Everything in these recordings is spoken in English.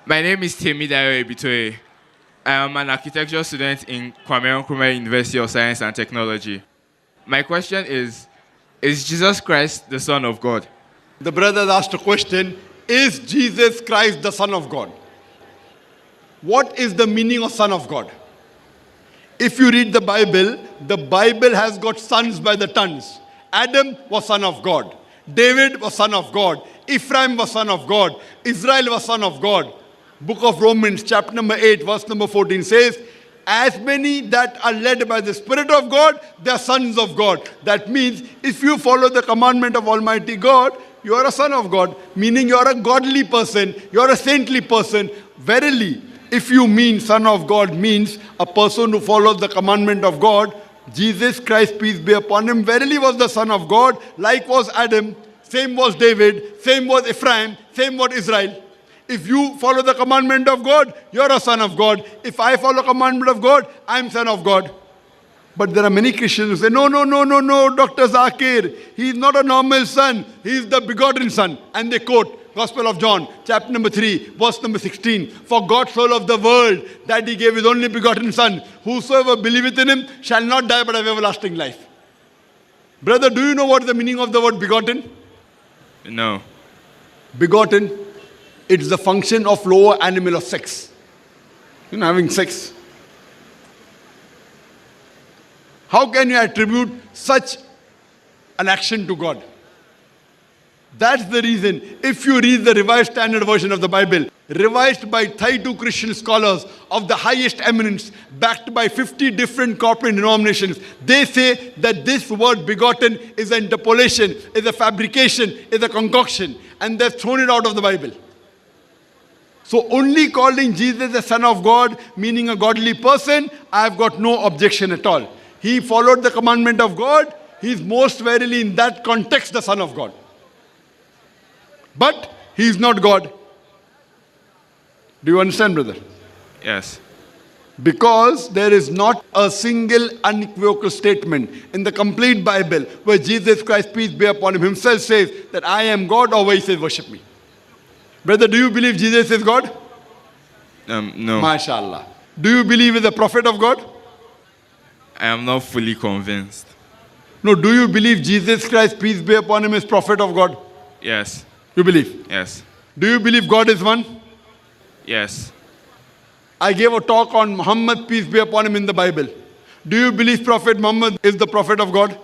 My name is Temidayo Ebitoye. I am an architecture student in Quranic.Invitation University of Science and Technology. My question is Jesus Christ the Son of God? The brother asked a question, is Jesus Christ the Son of God? What is the meaning of Son of God? If you read the Bible has got sons by the tons. Adam was son of God. David was son of God. Ephraim was son of God. Israel was son of God. Book of Romans, chapter number 8, verse number 14 says, as many that are led by the Spirit of God, they are sons of God. That means if you follow the commandment of Almighty God, you are a son of God, meaning you are a godly person, you are a saintly person. Verily, if you mean son of God means a person who follows the commandment of God, Jesus Christ, peace be upon him, verily was the son of God, like was Adam, same was David, same was Ephraim, same was Israel. If you follow the commandment of God, you're a son of God. If I follow the commandment of God, I'm son of God. But there are many Christians who say, no, Dr. Zakir, he's not a normal son, he's the begotten son. And they quote Gospel of John, chapter number 3, verse number 16. For God so loved the world that he gave his only begotten son. Whosoever believeth in him shall not die but have everlasting life. Brother, do you know what is the meaning of the word begotten? No. Begotten, it's the function of lower animal of sex. Having sex. How can you attribute such an action to God? That's the reason. If you read the Revised Standard Version of the Bible, revised by 32 Christian scholars of the highest eminence, backed by 50 different corporate denominations, they say that this word begotten is an interpolation, is a fabrication, is a concoction, and they've thrown it out of the Bible. So only calling Jesus the Son of God, meaning a godly person, I have got no objection at all. He followed the commandment of God. He is most verily in that context the Son of God. But he is not God. Do you understand, brother? Yes. Because there is not a single unequivocal statement in the complete Bible where Jesus Christ, peace be upon him, himself says that I am God, or where he says worship me. Brother, do you believe Jesus is God? No. MashaAllah. Do you believe he is a prophet of God? I am not fully convinced. No, do you believe Jesus Christ, peace be upon him, is prophet of God? Yes. You believe? Yes. Do you believe God is one? Yes. I gave a talk on Muhammad, peace be upon him, in the Bible. Do you believe Prophet Muhammad is the prophet of God?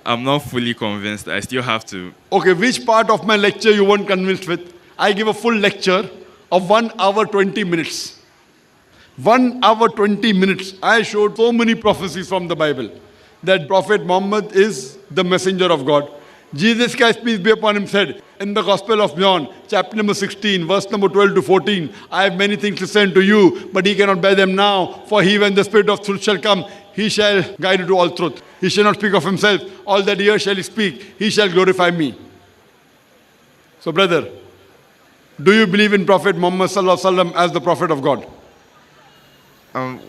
I'm not fully convinced. I still have to. Okay, which part of my lecture you weren't convinced with? I give a full lecture of 1 hour 20 minutes. 1 hour 20 minutes. I showed so many prophecies from the Bible that Prophet Muhammad is the messenger of God. Jesus Christ, peace be upon him, said in the Gospel of John, chapter number 16, verse number 12 to 14, I have many things to say unto you, but ye cannot bear them now. For he, when the Spirit of truth shall come, he shall guide you to all truth. He shall not speak of himself. All that he hears shall he speak. He shall glorify me. So, brother, do you believe in Prophet Muhammad sallallahu alaihi wasallam as the prophet of God?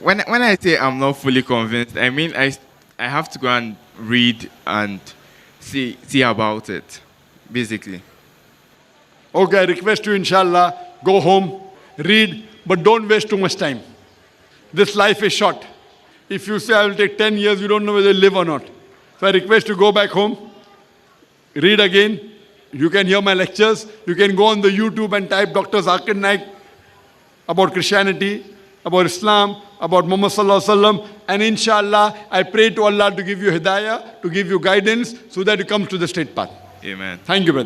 When I say I'm not fully convinced, I mean I have to go and read and see about it, basically. Okay, I request you, inshallah, go home, read, but don't waste too much time. This life is short. If you say I will take 10 years, you don't know whether you live or not. So I request you go back home, read again. You can hear my lectures. You can go on the YouTube and type Dr. Zakir Naik about Christianity, about Islam, about Muhammad sallallahu alaihi wasallam, and inshallah, I pray to Allah to give you hidayah, to give you guidance, so that you come to the straight path. Amen. Thank you, brother.